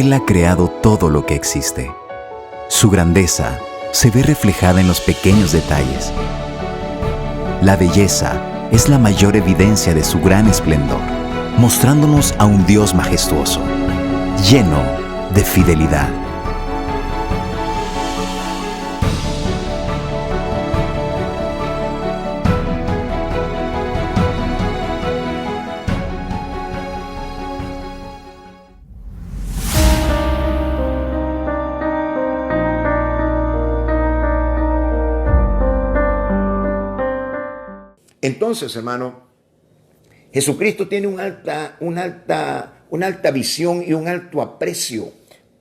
Él ha creado todo lo que existe. Su grandeza se ve reflejada en los pequeños detalles. La belleza es la mayor evidencia de su gran esplendor, mostrándonos a un Dios majestuoso, lleno de fidelidad. Entonces, hermano, Jesucristo tiene una alta visión y un alto aprecio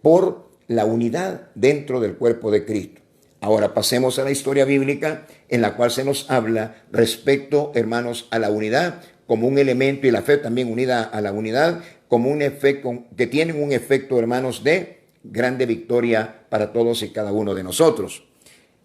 por la unidad dentro del cuerpo de Cristo. Ahora pasemos a la historia bíblica en la cual se nos habla respecto, hermanos, a la unidad como un elemento, y la fe también unida a la unidad como un efecto, que tienen un efecto, hermanos, de grande victoria para todos y cada uno de nosotros.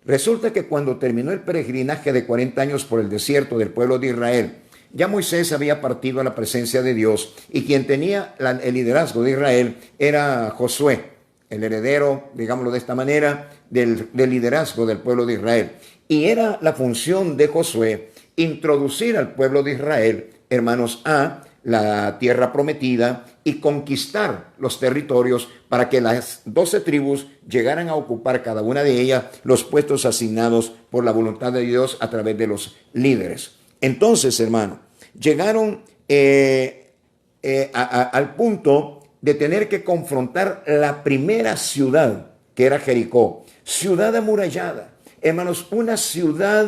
Resulta que cuando terminó el peregrinaje de 40 años por el desierto del pueblo de Israel, ya Moisés había partido a la presencia de Dios, y quien tenía el liderazgo de Israel era Josué, el heredero, digámoslo de esta manera, del liderazgo del pueblo de Israel. Y era la función de Josué introducir al pueblo de Israel, hermanos, a la tierra prometida y conquistar los territorios para que las 12 tribus llegaran a ocupar cada una de ellas los puestos asignados por la voluntad de Dios a través de los líderes. Entonces, hermano, llegaron al punto de tener que confrontar la primera ciudad, que era Jericó, ciudad amurallada. Hermanos, una ciudad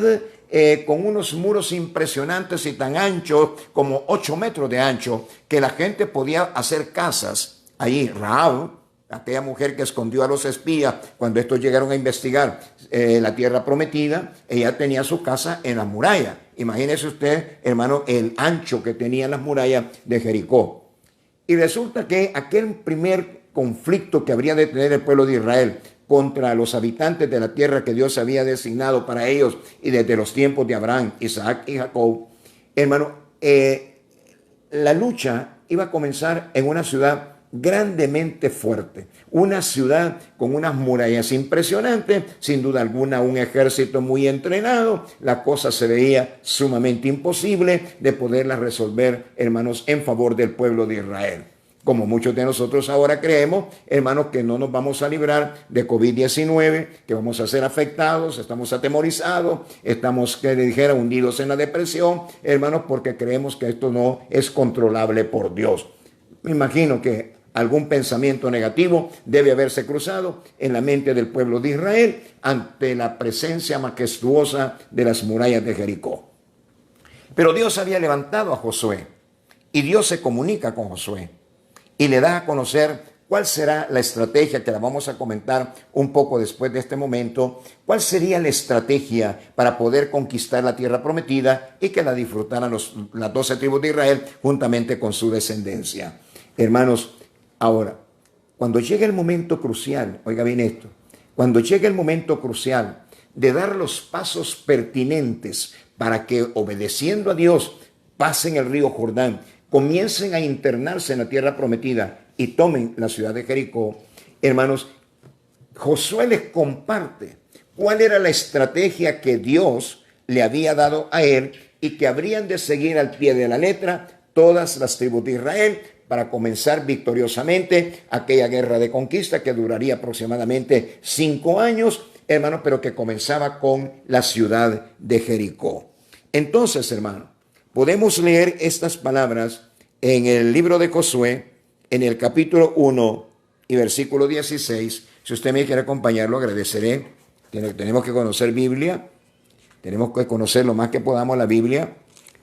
con unos muros impresionantes y tan anchos como 8 metros de ancho, que la gente podía hacer casas allí. Rahab, aquella mujer que escondió a los espías cuando estos llegaron a investigar la tierra prometida, ella tenía su casa en la muralla. Imagínese usted, hermano, el ancho que tenían las murallas de Jericó. Y resulta que aquel primer conflicto que habría de tener el pueblo de Israel contra los habitantes de la tierra que Dios había designado para ellos, y desde los tiempos de Abraham, Isaac y Jacob, hermano, la lucha iba a comenzar en una ciudad grandemente fuerte, una ciudad con unas murallas impresionantes, sin duda alguna un ejército muy entrenado. La cosa se veía sumamente imposible de poderla resolver, hermanos, en favor del pueblo de Israel. Como muchos de nosotros ahora creemos, hermanos, que no nos vamos a librar de COVID-19, que vamos a ser afectados, estamos atemorizados, estamos, que le dijera, hundidos en la depresión, hermanos, porque creemos que esto no es controlable por Dios. Me imagino que algún pensamiento negativo debe haberse cruzado en la mente del pueblo de Israel ante la presencia majestuosa de las murallas de Jericó. Pero Dios había levantado a Josué, y Dios se comunica con Josué y le da a conocer cuál será la estrategia, que la vamos a comentar un poco después de este momento. ¿Cuál sería la estrategia para poder conquistar la tierra prometida y que la disfrutaran las 12 tribus de Israel juntamente con su descendencia? Hermanos, ahora, cuando llegue el momento crucial, oiga bien esto, cuando llegue el momento crucial de dar los pasos pertinentes para que, obedeciendo a Dios, pasen el río Jordán, comiencen a internarse en la tierra prometida y tomen la ciudad de Jericó, hermanos, Josué les comparte cuál era la estrategia que Dios le había dado a él y que habrían de seguir al pie de la letra todas las tribus de Israel para comenzar victoriosamente aquella guerra de conquista que duraría aproximadamente 5 años, hermanos, pero que comenzaba con la ciudad de Jericó. Entonces, hermano, podemos leer estas palabras en el libro de Josué, en el capítulo 1 y versículo 16. Si usted me quiere acompañarlo, agradeceré. Tenemos que conocer Biblia, tenemos que conocer lo más que podamos la Biblia,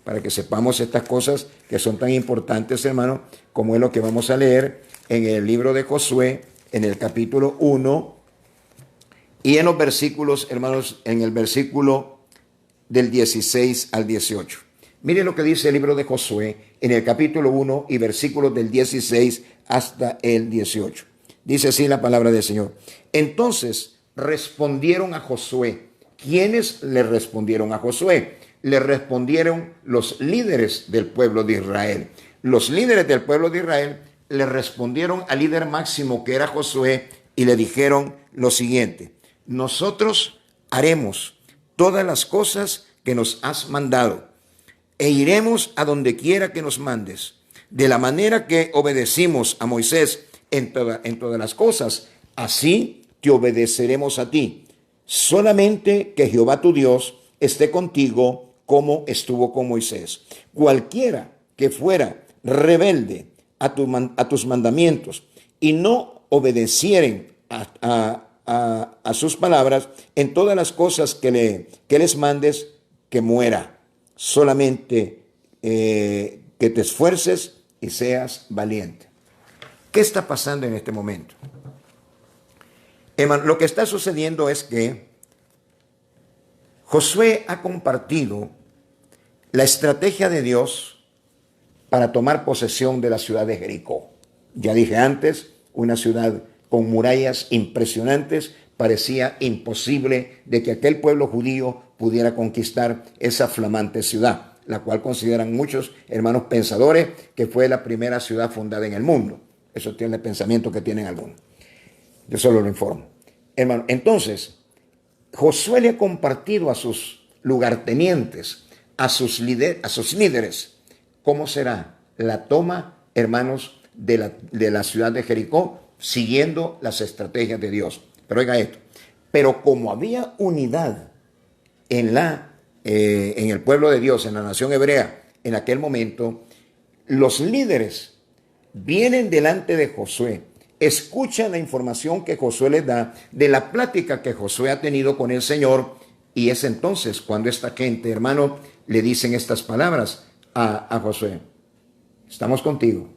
para que sepamos estas cosas que son tan importantes, hermano, como es lo que vamos a leer en el libro de Josué, en el capítulo 1, y en los versículos, hermanos, en el versículo del 16 al 18. Miren lo que dice el libro de Josué en el capítulo 1 y versículos del 16 hasta el 18. Dice así la palabra del Señor. Entonces respondieron a Josué. ¿Quiénes le respondieron a Josué? Le respondieron los líderes del pueblo de Israel. Los líderes del pueblo de Israel le respondieron al líder máximo, que era Josué, y le dijeron lo siguiente: nosotros haremos todas las cosas que nos has mandado e iremos a donde quiera que nos mandes. De la manera que obedecimos a Moisés en todas las cosas, así te obedeceremos a ti. Solamente que Jehová tu Dios esté contigo como estuvo con Moisés. Cualquiera que fuera rebelde a tus mandamientos y no obedecieren a sus palabras en todas las cosas que les mandes, que muera. Solamente que te esfuerces y seas valiente. ¿Qué está pasando en este momento? Hermano, lo que está sucediendo es que Josué ha compartido la estrategia de Dios para tomar posesión de la ciudad de Jericó. Ya dije antes, una ciudad con murallas impresionantes. Parecía imposible de que aquel pueblo judío pudiera conquistar esa flamante ciudad, la cual consideran muchos hermanos pensadores que fue la primera ciudad fundada en el mundo. Eso tiene el pensamiento que tienen algunos. Yo solo lo informo. Hermano, entonces, Josué le ha compartido a sus lugartenientes, a sus líderes, cómo será la toma, hermanos, de la ciudad de Jericó, siguiendo las estrategias de Dios. Pero oiga esto, pero como había unidad en el pueblo de Dios, en la nación hebrea, en aquel momento, los líderes vienen delante de Josué, escuchan la información que Josué les da de la plática que Josué ha tenido con el Señor, y es entonces cuando esta gente, hermano, le dicen estas palabras a Josué: estamos contigo,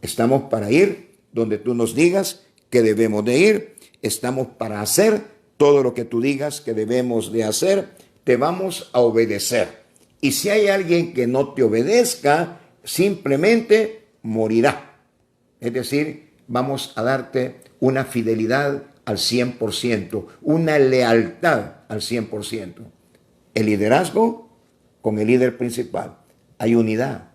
estamos para ir donde tú nos digas que debemos de ir, estamos para hacer todo lo que tú digas que debemos de hacer, te vamos a obedecer. Y si hay alguien que no te obedezca, simplemente morirá. Es decir, vamos a darte una fidelidad al 100%, una lealtad al 100%. El liderazgo con el líder principal. Hay unidad.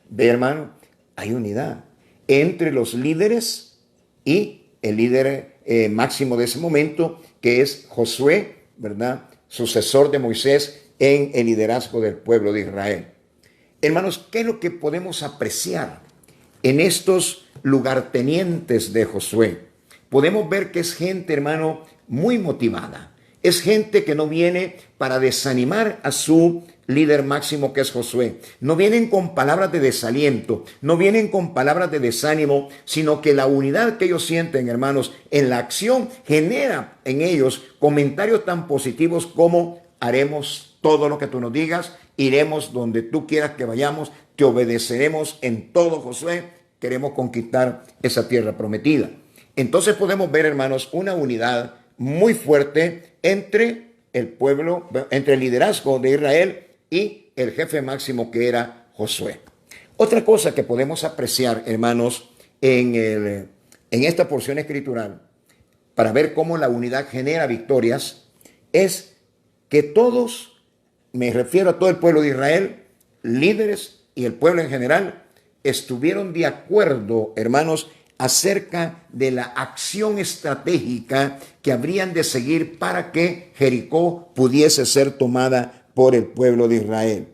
Ve, hermano, hay unidad entre los líderes y el líder máximo de ese momento, que es Josué, ¿verdad?, sucesor de Moisés en el liderazgo del pueblo de Israel. Hermanos, ¿qué es lo que podemos apreciar en estos lugartenientes de Josué? Podemos ver que es gente, hermano, muy motivada. Es gente que no viene para desanimar a su líder máximo, que es Josué. No vienen con palabras de desaliento, no vienen con palabras de desánimo, sino que la unidad que ellos sienten, hermanos, en la acción genera en ellos comentarios tan positivos como: haremos todo lo que tú nos digas, iremos donde tú quieras que vayamos, te obedeceremos en todo, Josué, queremos conquistar esa tierra prometida. Entonces podemos ver, hermanos, una unidad muy fuerte entre el pueblo, entre el liderazgo de Israel y el jefe máximo, que era Josué. Otra cosa que podemos apreciar, hermanos, en esta porción escritural, para ver cómo la unidad genera victorias, es que todos, me refiero a todo el pueblo de Israel, líderes y el pueblo en general, estuvieron de acuerdo, hermanos, acerca de la acción estratégica que habrían de seguir para que Jericó pudiese ser tomada por el pueblo de Israel.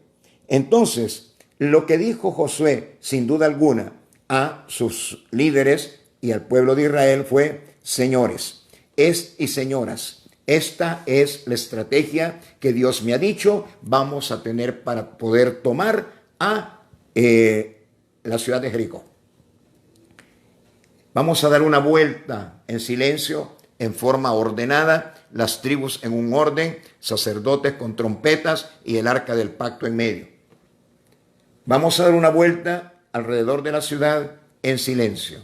Entonces, lo que dijo Josué, sin duda alguna, a sus líderes y al pueblo de Israel fue: señores y señoras, esta es la estrategia que Dios me ha dicho, vamos a tener para poder tomar a la ciudad de Jericó. Vamos a dar una vuelta en silencio, en forma ordenada, las tribus en un orden, sacerdotes con trompetas y el arca del pacto en medio. Vamos a dar una vuelta alrededor de la ciudad en silencio.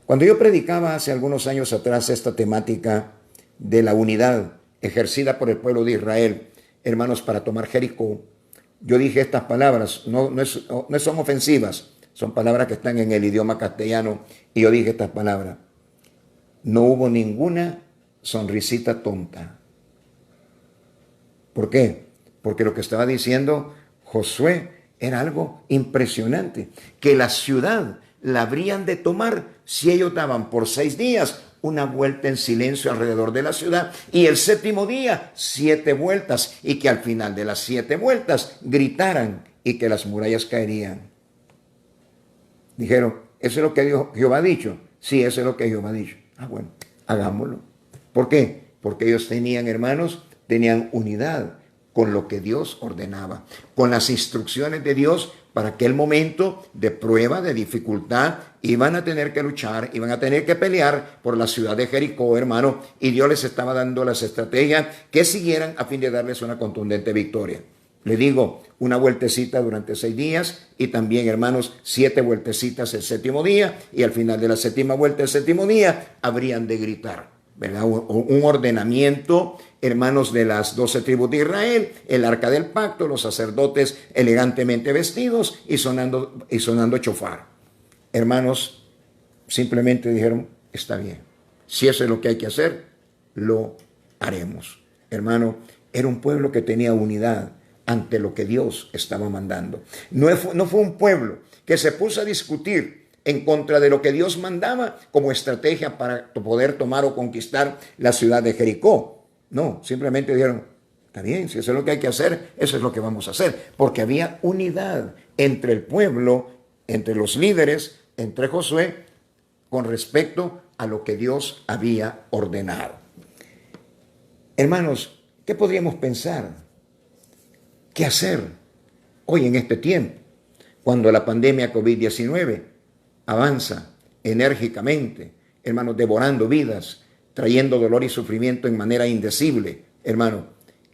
Cuando yo predicaba hace algunos años atrás esta temática de la unidad ejercida por el pueblo de Israel, hermanos, para tomar Jericó, yo dije estas palabras, no son ofensivas, son palabras que están en el idioma castellano, y yo dije estas palabras: no hubo ninguna sonrisita tonta. ¿Por qué? Porque lo que estaba diciendo Josué era algo impresionante, que la ciudad la habrían de tomar si ellos daban por 6 días una vuelta en silencio alrededor de la ciudad, y el 7º día 7 vueltas, y que al final de las 7 vueltas gritaran y que las murallas caerían. Dijeron, ¿eso es lo que Jehová ha dicho? Sí, eso es lo que Jehová ha dicho. Bueno, hagámoslo. ¿Por qué? Porque ellos tenían, hermanos, tenían unidad con lo que Dios ordenaba, con las instrucciones de Dios. Para aquel momento de prueba, de dificultad, iban a tener que luchar, iban a tener que pelear por la ciudad de Jericó, hermano, y Dios les estaba dando las estrategias que siguieran a fin de darles una contundente victoria. Le digo, una vueltecita durante 6 días y también, hermanos, 7 vueltecitas el 7º día, y al final de la 7ª vuelta el 7º día habrían de gritar, ¿verdad? Un ordenamiento, hermanos, de las 12 tribus de Israel, el arca del pacto, los sacerdotes elegantemente vestidos y sonando chofar. Hermanos, simplemente dijeron, está bien, si eso es lo que hay que hacer, lo haremos. Hermano, era un pueblo que tenía unidad ante lo que Dios estaba mandando. No fue un pueblo que se puso a discutir en contra de lo que Dios mandaba como estrategia para poder tomar o conquistar la ciudad de Jericó. No, simplemente dijeron, está bien, si eso es lo que hay que hacer, eso es lo que vamos a hacer. Porque había unidad entre el pueblo, entre los líderes, entre Josué, con respecto a lo que Dios había ordenado. Hermanos, ¿qué podríamos pensar? ¿Qué hacer hoy en este tiempo? Cuando la pandemia COVID-19 avanza enérgicamente, hermanos, devorando vidas, trayendo dolor y sufrimiento en manera indecible. Hermano,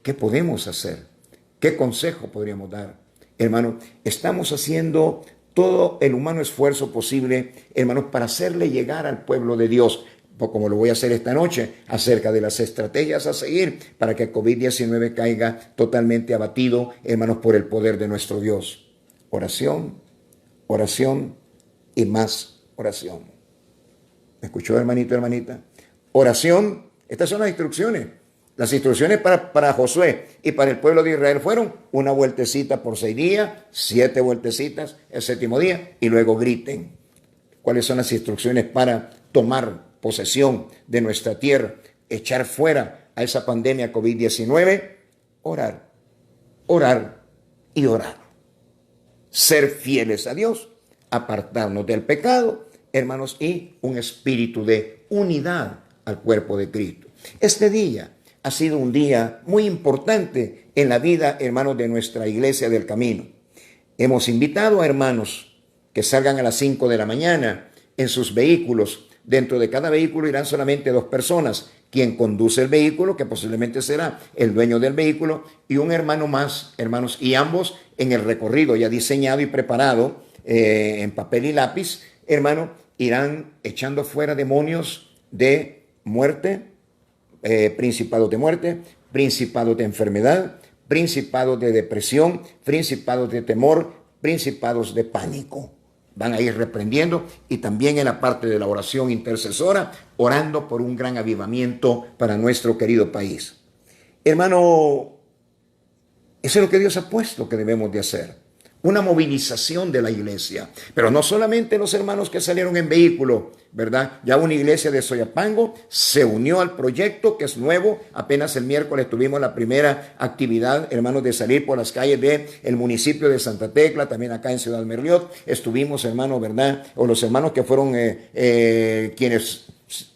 ¿qué podemos hacer? ¿Qué consejo podríamos dar? Hermano, estamos haciendo todo el humano esfuerzo posible, hermanos, para hacerle llegar al pueblo de Dios, como lo voy a hacer esta noche, acerca de las estrategias a seguir para que el COVID-19 caiga totalmente abatido, hermanos, por el poder de nuestro Dios. Oración, oración y más oración. ¿Me escuchó, hermanito, hermanita? Oración. Estas son las instrucciones. Las instrucciones para Josué y para el pueblo de Israel fueron una vueltecita por 6 días, 7 vueltecitas el 7º día, y luego griten. ¿Cuáles son las instrucciones para tomar posesión de nuestra tierra, echar fuera a esa pandemia COVID-19? Orar, orar y orar. Ser fieles a Dios, apartarnos del pecado, hermanos, y un espíritu de unidad al cuerpo de Cristo. Este día ha sido un día muy importante en la vida, hermanos, de nuestra iglesia del camino. Hemos invitado a hermanos que salgan a las 5 de la mañana en sus vehículos. Dentro de cada vehículo irán solamente 2 personas, quien conduce el vehículo, que posiblemente será el dueño del vehículo, y un hermano más, hermanos, y ambos en el recorrido ya diseñado y preparado en papel y lápiz, hermano, irán echando fuera demonios de muerte, principados de muerte, principados de enfermedad, principados de depresión, principados de temor, principados de pánico. Van a ir reprendiendo, y también en la parte de la oración intercesora, orando por un gran avivamiento para nuestro querido país. Hermano, eso es lo que Dios ha puesto que debemos de hacer. Una movilización de la iglesia. Pero no solamente los hermanos que salieron en vehículo, ¿verdad? Ya una iglesia de Soyapango se unió al proyecto, que es nuevo. Apenas el miércoles tuvimos la primera actividad, hermanos, de salir por las calles del municipio de Santa Tecla, también acá en Ciudad Merliot. Estuvimos, hermanos, ¿verdad? O los hermanos que fueron quienes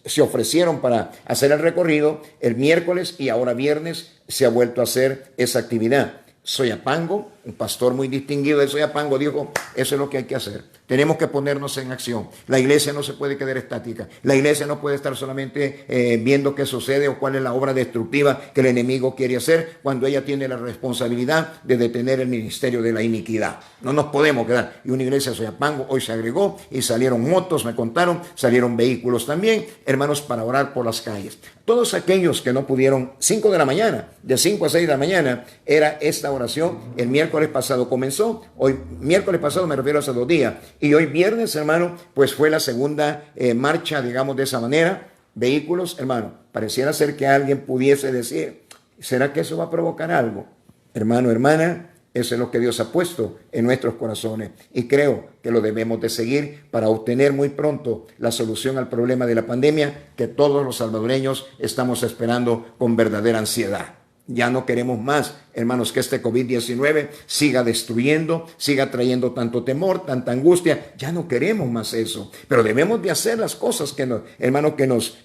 se ofrecieron para hacer el recorrido el miércoles, y ahora viernes se ha vuelto a hacer esa actividad. Soyapango, un pastor muy distinguido de Soyapango, dijo, eso es lo que hay que hacer. Tenemos que ponernos en acción. La iglesia no se puede quedar estática. La iglesia no puede estar solamente viendo qué sucede o cuál es la obra destructiva que el enemigo quiere hacer, cuando ella tiene la responsabilidad de detener el ministerio de la iniquidad. No nos podemos quedar. Y una iglesia de Soyapango hoy se agregó, y salieron motos, me contaron, salieron vehículos también, hermanos, para orar por las calles. Todos aquellos que no pudieron, 5 de la mañana, de 5 a 6 de la mañana, era esta oración. El miércoles pasado comenzó, hoy, miércoles pasado me refiero a hace 2 días, y hoy viernes, hermano, pues fue la segunda marcha, digamos de esa manera. Vehículos, hermano, pareciera ser que alguien pudiese decir, ¿será que eso va a provocar algo? Hermano, hermana, Eso es lo que Dios ha puesto en nuestros corazones y creo que lo debemos de seguir para obtener muy pronto la solución al problema de la pandemia que todos los salvadoreños estamos esperando con verdadera ansiedad. Ya no queremos más, hermanos, que este COVID-19 siga destruyendo, siga trayendo tanto temor, tanta angustia. Ya no queremos más eso. Pero debemos de hacer las cosas que hermanos,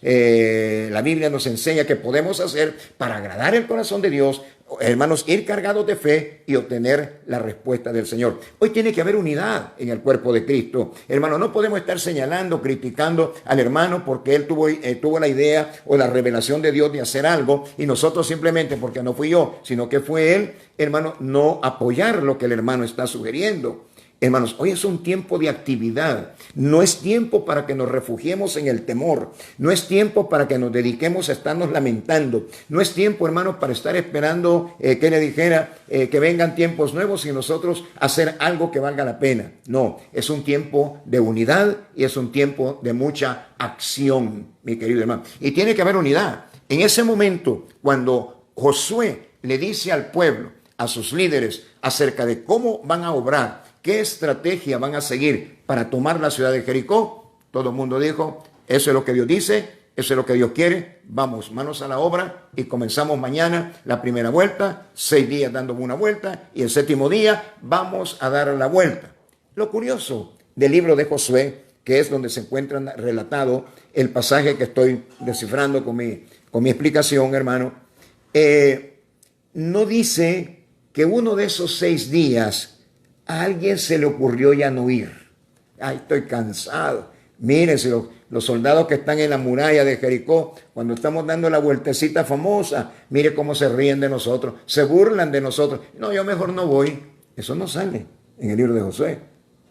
la Biblia nos enseña que podemos hacer para agradar el corazón de Dios. Hermanos, ir cargados de fe y obtener la respuesta del Señor. Hoy tiene que haber unidad en el cuerpo de Cristo. Hermano, no podemos estar señalando, criticando al hermano porque él tuvo la idea o la revelación de Dios de hacer algo y nosotros simplemente, porque no fui yo, sino que fue él, hermano, no apoyar lo que el hermano está sugiriendo. Hermanos, hoy es un tiempo de actividad. No es tiempo para que nos refugiemos en el temor. No es tiempo para que nos dediquemos a estarnos lamentando. No es tiempo, hermanos, para estar esperando que le dijera que vengan tiempos nuevos y nosotros hacer algo que valga la pena. No, es un tiempo de unidad y es un tiempo de mucha acción, mi querido hermano. Y tiene que haber unidad. En ese momento, cuando Josué le dice al pueblo, a sus líderes, acerca de cómo van a obrar, ¿qué estrategia van a seguir para tomar la ciudad de Jericó? Todo el mundo dijo, eso es lo que Dios dice, eso es lo que Dios quiere. Vamos, manos a la obra y comenzamos mañana la primera vuelta, 6 días dando una vuelta y el 7º día vamos a dar la vuelta. Lo curioso del libro de Josué, que es donde se encuentra relatado el pasaje que estoy descifrando con mi explicación, hermano, no dice que uno de esos 6 días a alguien se le ocurrió ya no ir. Ay, estoy cansado. Mírense, los soldados que están en la muralla de Jericó, cuando estamos dando la vueltecita famosa, mire cómo se ríen de nosotros, se burlan de nosotros. No, yo mejor no voy. Eso no sale en el libro de Josué.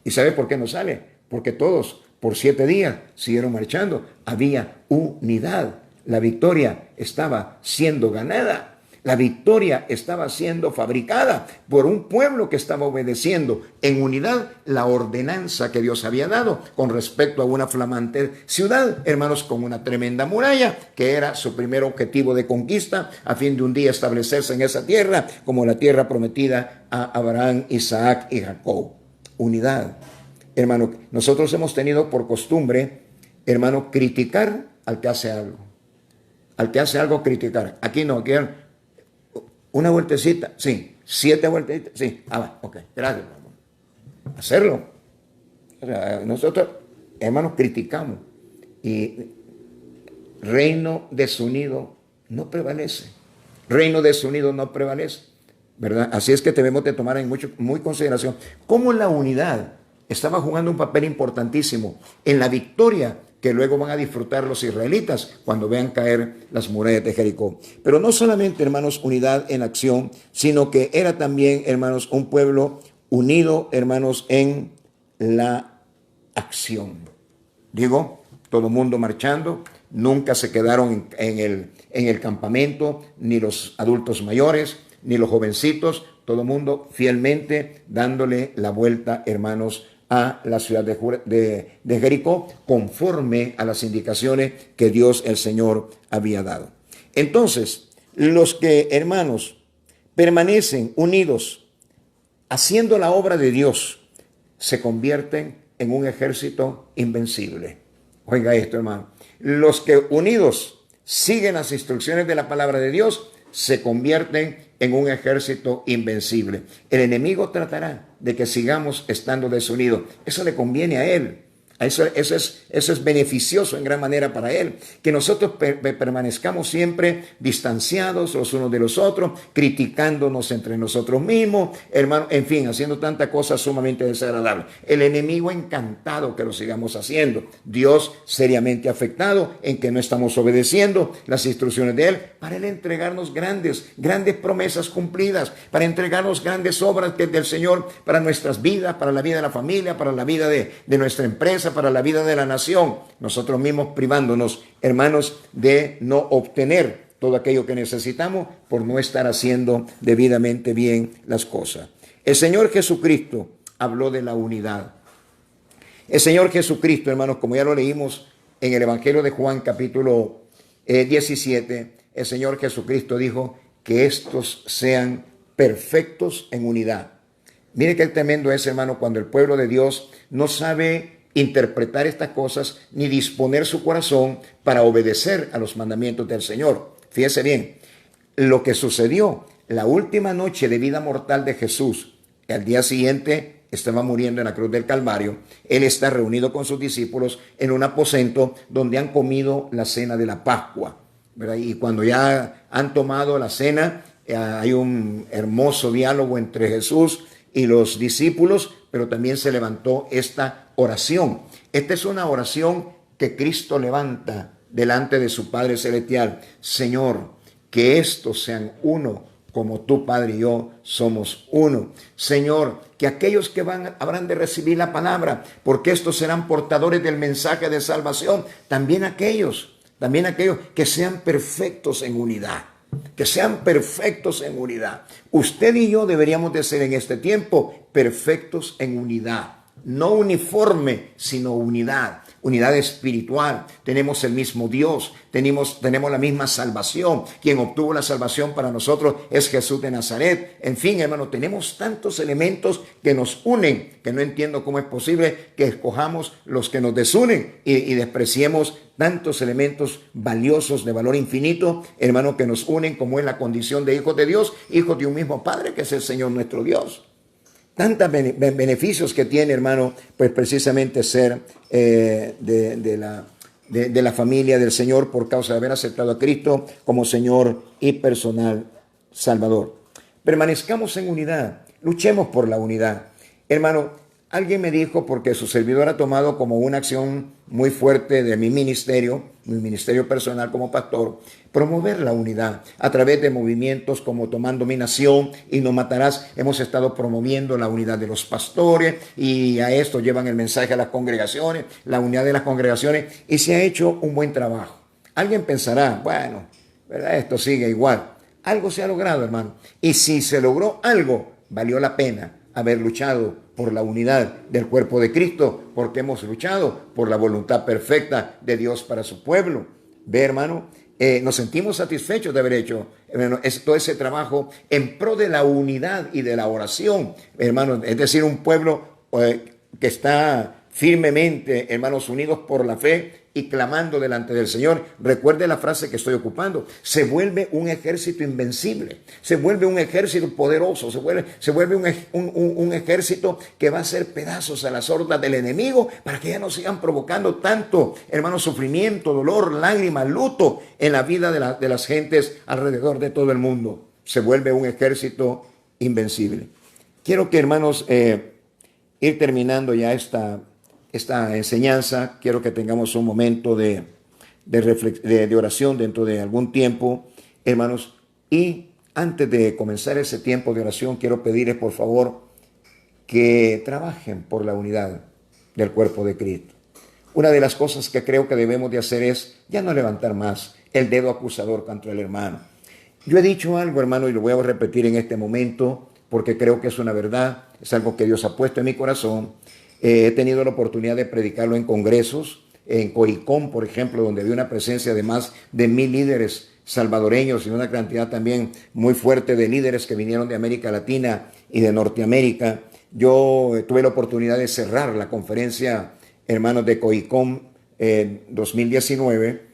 ¿Y sabe por qué no sale? Porque todos por 7 días siguieron marchando. Había unidad. La victoria estaba siendo ganada. La victoria estaba siendo fabricada por un pueblo que estaba obedeciendo en unidad la ordenanza que Dios había dado con respecto a una flamante ciudad, hermanos, con una tremenda muralla, que era su primer objetivo de conquista, a fin de un día establecerse en esa tierra como la tierra prometida a Abraham, Isaac y Jacob. Unidad. Hermano, nosotros hemos tenido por costumbre, hermano, criticar al que hace algo. Al que hace algo, criticar. Aquí no, aquí una vueltecita, sí. 7 vueltecitas, sí. Ok, gracias. Hacerlo. O sea, nosotros, hermanos, criticamos. Y reino desunido no prevalece. Reino desunido no prevalece. ¿Verdad? Así es que debemos de tomar en muy consideración cómo la unidad estaba jugando un papel importantísimo en la victoria que luego van a disfrutar los israelitas cuando vean caer las murallas de Jericó. Pero no solamente, hermanos, unidad en acción, sino que era también, hermanos, un pueblo unido, hermanos, en la acción. Digo, todo el mundo marchando, nunca se quedaron en el campamento, ni los adultos mayores, ni los jovencitos, todo el mundo fielmente dándole la vuelta, hermanos, a la ciudad de Jericó, conforme a las indicaciones que Dios el Señor había dado. Entonces, los que, hermanos, permanecen unidos, haciendo la obra de Dios, se convierten en un ejército invencible. Oiga esto, hermano. Los que unidos siguen las instrucciones de la palabra de Dios, se convierten en un ejército invencible. El enemigo tratará de que sigamos estando desunidos. Eso le conviene a él. Eso es beneficioso en gran manera para él. Que nosotros permanezcamos siempre distanciados los unos de los otros, criticándonos entre nosotros mismos, hermano, en fin, haciendo tantas cosas sumamente desagradables. El enemigo encantado que lo sigamos haciendo. Dios seriamente afectado en que no estamos obedeciendo las instrucciones de él, para él entregarnos grandes promesas cumplidas, para entregarnos grandes obras del Señor para nuestras vidas, para la vida de la familia, para la vida de nuestra empresa, para la vida de la nación, nosotros mismos privándonos, hermanos, de no obtener todo aquello que necesitamos por no estar haciendo debidamente bien las cosas. El Señor Jesucristo habló de la unidad. El Señor Jesucristo, hermanos, como ya lo leímos en el Evangelio de Juan, capítulo 17, el Señor Jesucristo dijo que estos sean perfectos en unidad. Mire qué tremendo es, hermano, cuando el pueblo de Dios no sabe interpretar estas cosas ni disponer su corazón para obedecer a los mandamientos del Señor. Fíjese bien, lo que sucedió la última noche de vida mortal de Jesús, al día siguiente estaba muriendo en la cruz del Calvario. Él está reunido con sus discípulos en un aposento donde han comido la cena de la Pascua, ¿verdad? Y cuando ya han tomado la cena, hay un hermoso diálogo entre Jesús y los discípulos, pero también se levantó esta oración. Esta es una oración que Cristo levanta delante de su Padre Celestial. Señor, que estos sean uno, como tú, Padre, y yo somos uno. Señor, que aquellos que habrán de recibir la palabra, porque estos serán portadores del mensaje de salvación, también aquellos que sean perfectos en unidad. Que sean perfectos en unidad. Usted y yo deberíamos de ser en este tiempo perfectos en unidad. No uniforme, sino unidad. Unidad espiritual. Tenemos el mismo Dios. Tenemos la misma salvación. Quien obtuvo la salvación para nosotros es Jesús de Nazaret. En fin, hermano, tenemos tantos elementos que nos unen, que no entiendo cómo es posible que escojamos los que nos desunen y despreciemos tantos elementos valiosos de valor infinito, hermano, que nos unen, como es la condición de hijos de Dios, hijos de un mismo Padre, que es el Señor nuestro Dios. Tantos beneficios que tiene, hermano, pues precisamente ser de la familia del Señor por causa de haber aceptado a Cristo como Señor y personal Salvador. Permanezcamos en unidad, luchemos por la unidad. Hermano, alguien me dijo, porque su servidor ha tomado como una acción muy fuerte de mi ministerio personal como pastor, promover la unidad a través de movimientos como Tomando mi Nación y No Matarás. Hemos estado promoviendo la unidad de los pastores y a esto llevan el mensaje a las congregaciones, la unidad de las congregaciones, y se ha hecho un buen trabajo. Alguien pensará, bueno, ¿verdad? Esto sigue igual. Algo se ha logrado, hermano. Y si se logró algo, valió la pena haber luchado por la unidad del cuerpo de Cristo, porque hemos luchado por la voluntad perfecta de Dios para su pueblo. Ve, hermano, nos sentimos satisfechos de haber hecho, hermano, todo ese trabajo en pro de la unidad y de la oración, hermano. Es decir, un pueblo que está firmemente, hermanos, unidos por la fe y clamando delante del Señor. Recuerde la frase que estoy ocupando: se vuelve un ejército invencible, se vuelve un ejército poderoso, se vuelve un ejército que va a hacer pedazos a las hordas del enemigo para que ya no sigan provocando tanto, hermanos, sufrimiento, dolor, lágrimas, luto en la vida de las gentes alrededor de todo el mundo. Se vuelve un ejército invencible. Quiero que, hermanos, ir terminando ya esta enseñanza. Quiero que tengamos un momento de oración dentro de algún tiempo, hermanos. Y antes de comenzar ese tiempo de oración, quiero pedirles, por favor, que trabajen por la unidad del cuerpo de Cristo. Una de las cosas que creo que debemos de hacer es ya no levantar más el dedo acusador contra el hermano. Yo he dicho algo, hermano, y lo voy a repetir en este momento porque creo que es una verdad, es algo que Dios ha puesto en mi corazón. He tenido la oportunidad de predicarlo en congresos, en Coicón, por ejemplo, donde había una presencia de más de 1000 líderes salvadoreños y una cantidad también muy fuerte de líderes que vinieron de América Latina y de Norteamérica. Yo tuve la oportunidad de cerrar la conferencia, hermanos, de Coicón 2019,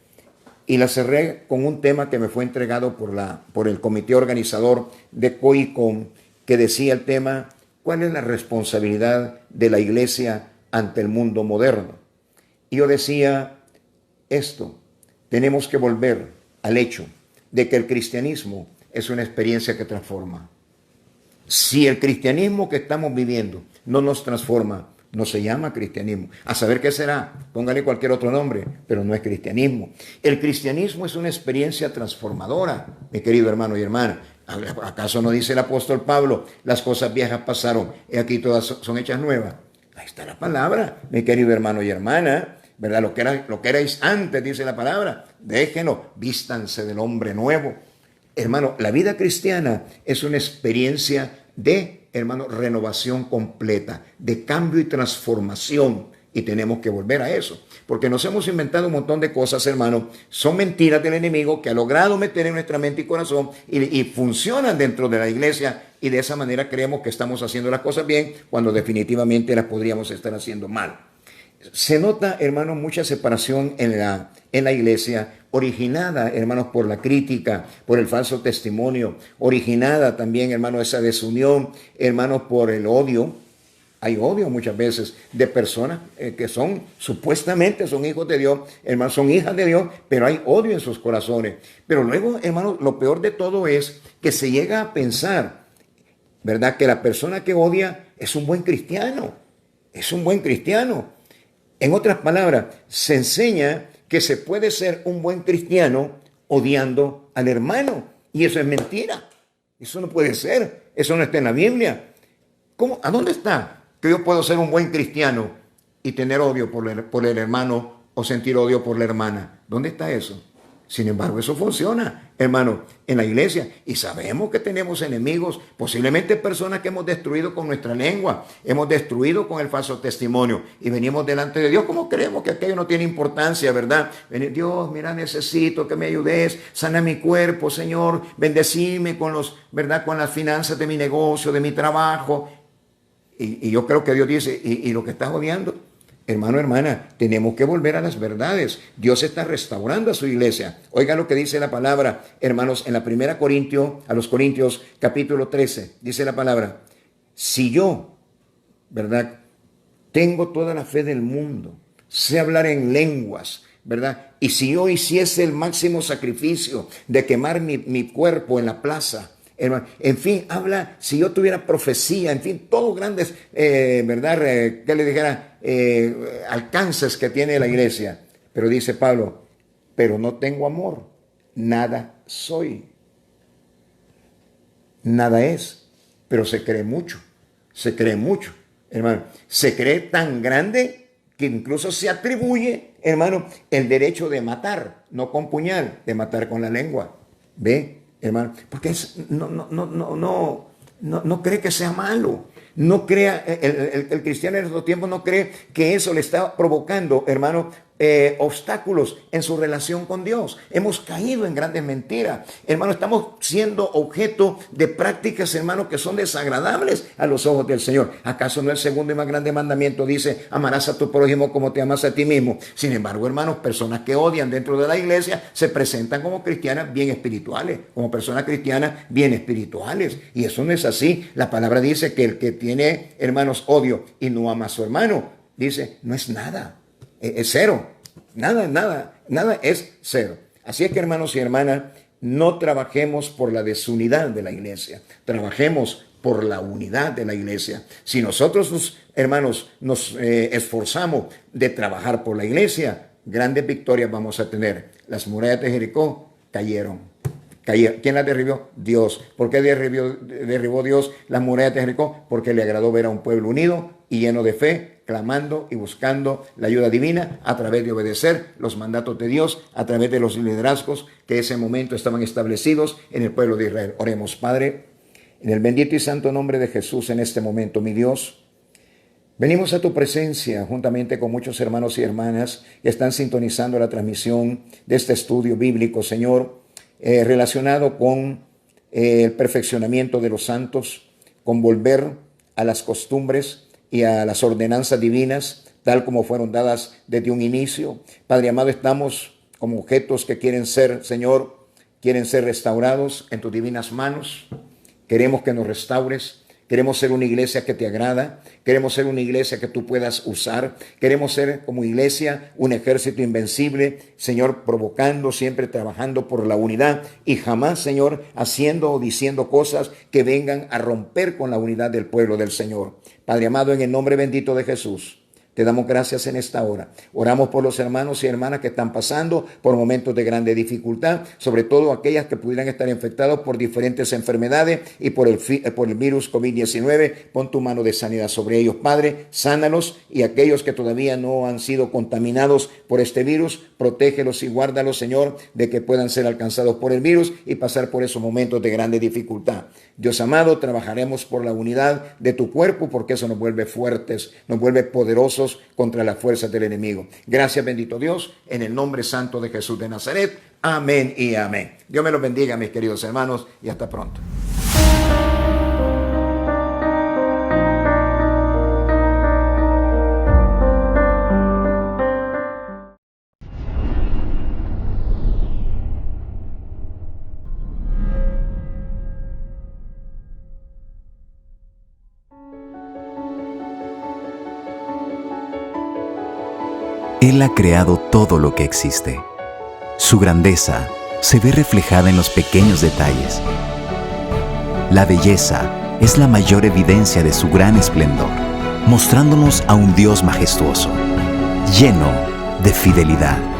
y la cerré con un tema que me fue entregado por el comité organizador de Coicón, que decía el tema: ¿cuál es la responsabilidad de la iglesia ante el mundo moderno? Y yo decía esto: tenemos que volver al hecho de que el cristianismo es una experiencia que transforma. Si el cristianismo que estamos viviendo no nos transforma, no se llama cristianismo. A saber qué será, póngale cualquier otro nombre, pero no es cristianismo. El cristianismo es una experiencia transformadora, mi querido hermano y hermana. ¿Acaso no dice el apóstol Pablo: las cosas viejas pasaron, y aquí todas son hechas nuevas? Ahí está la palabra, mi querido hermano y hermana, ¿verdad? Lo que erais antes, dice la palabra, déjenlo, vístanse del hombre nuevo. Hermano, la vida cristiana es una experiencia de, hermano, renovación completa, de cambio y transformación. Y tenemos que volver a eso, porque nos hemos inventado un montón de cosas, hermano. Son mentiras del enemigo que ha logrado meter en nuestra mente y corazón y funcionan dentro de la iglesia, y de esa manera creemos que estamos haciendo las cosas bien cuando definitivamente las podríamos estar haciendo mal. Se nota, hermanos, mucha separación en la iglesia, originada, hermanos, por la crítica, por el falso testimonio, originada también, hermanos, esa desunión, hermanos, por el odio. Hay odio muchas veces de personas que supuestamente son hijos de Dios, hermanos, son hijas de Dios, pero hay odio en sus corazones. Pero luego, hermanos, lo peor de todo es que se llega a pensar, ¿verdad?, que la persona que odia es un buen cristiano, es un buen cristiano. En otras palabras, se enseña que se puede ser un buen cristiano odiando al hermano, y eso es mentira. Eso no puede ser, eso no está en la Biblia. ¿Cómo? ¿A dónde está que yo puedo ser un buen cristiano y tener odio por el hermano o sentir odio por la hermana? ¿Dónde está eso? Sin embargo, eso funciona, hermano, en la iglesia. Y sabemos que tenemos enemigos, posiblemente personas que hemos destruido con nuestra lengua, hemos destruido con el falso testimonio. Y venimos delante de Dios como creemos que aquello no tiene importancia, ¿verdad? Dios, mira, necesito que me ayudes, sana mi cuerpo, Señor, bendecime con ¿verdad?, con las finanzas de mi negocio, de mi trabajo. Y yo creo que Dios dice, ¿y lo que estás odiando? Hermano, hermana, tenemos que volver a las verdades. Dios está restaurando a su iglesia. Oiga lo que dice la palabra, hermanos, en la primera a los Corintios, capítulo 13. Dice la palabra, si yo, ¿verdad?, tengo toda la fe del mundo, sé hablar en lenguas, ¿verdad?, y si yo hiciese el máximo sacrificio de quemar mi cuerpo en la plaza, hermano, en fin, habla, si yo tuviera profecía, en fin, todos grandes, ¿verdad?, que le dijera, alcances que tiene la iglesia. Pero dice Pablo, pero no tengo amor, nada soy, nada es. Pero se cree mucho, hermano. Se cree tan grande que incluso se atribuye, hermano, el derecho de matar, no con puñal, de matar con la lengua. ¿Ve, hermano? Porque no cree que sea malo. No crea, el cristiano en estos tiempos no cree que eso le está provocando, hermano, obstáculos en su relación con Dios. Hemos caído en grandes mentiras. Hermano, estamos siendo objeto de prácticas, hermano, que son desagradables a los ojos del Señor. ¿Acaso no el segundo y más grande mandamiento dice, amarás a tu prójimo como te amas a ti mismo? Sin embargo, hermanos, personas que odian dentro de la iglesia se presentan como cristianas bien espirituales, como personas cristianas bien espirituales. Y eso no es así. La palabra dice que el que tiene, hermanos, odio y no ama a su hermano, dice, no es nada. Es cero, nada es cero. Así es que, hermanos y hermanas, no trabajemos por la desunidad de la iglesia, trabajemos por la unidad de la iglesia. Si nosotros, hermanos, nos esforzamos de trabajar por la iglesia, grandes victorias vamos a tener. Las murallas de Jericó cayeron. ¿Quién las derribó? Dios. ¿Por qué derribó Dios las murallas de Jericó? Porque le agradó ver a un pueblo unido y lleno de fe, clamando y buscando la ayuda divina a través de obedecer los mandatos de Dios, a través de los liderazgos que en ese momento estaban establecidos en el pueblo de Israel. Oremos, Padre, en el bendito y santo nombre de Jesús en este momento, mi Dios. Venimos a tu presencia juntamente con muchos hermanos y hermanas que están sintonizando la transmisión de este estudio bíblico, Señor, relacionado con el perfeccionamiento de los santos, con volver a las costumbres y a las ordenanzas divinas, tal como fueron dadas desde un inicio. Padre amado, estamos como objetos que quieren ser, Señor, quieren ser restaurados en tus divinas manos. Queremos que nos restaures. Queremos ser una iglesia que te agrada. Queremos ser una iglesia que tú puedas usar. Queremos ser como iglesia un ejército invencible, Señor, provocando, siempre trabajando por la unidad y jamás, Señor, haciendo o diciendo cosas que vengan a romper con la unidad del pueblo del Señor. Padre amado, en el nombre bendito de Jesús, te damos gracias en esta hora. Oramos por los hermanos y hermanas que están pasando por momentos de grande dificultad, sobre todo aquellas que pudieran estar infectados por diferentes enfermedades y por el virus COVID-19. Pon tu mano de sanidad sobre ellos, Padre, sánalos, y aquellos que todavía no han sido contaminados por este virus, protégelos y guárdalos, Señor, de que puedan ser alcanzados por el virus y pasar por esos momentos de grande dificultad. Dios amado, trabajaremos por la unidad de tu cuerpo porque eso nos vuelve fuertes, nos vuelve poderosos poderosos contra las fuerzas del enemigo. Gracias, bendito Dios, en el nombre santo de Jesús de Nazaret. Amén y amén. Dios me los bendiga, mis queridos hermanos, y hasta pronto. Él ha creado todo lo que existe. Su grandeza se ve reflejada en los pequeños detalles. La belleza es la mayor evidencia de su gran esplendor, mostrándonos a un Dios majestuoso, lleno de fidelidad.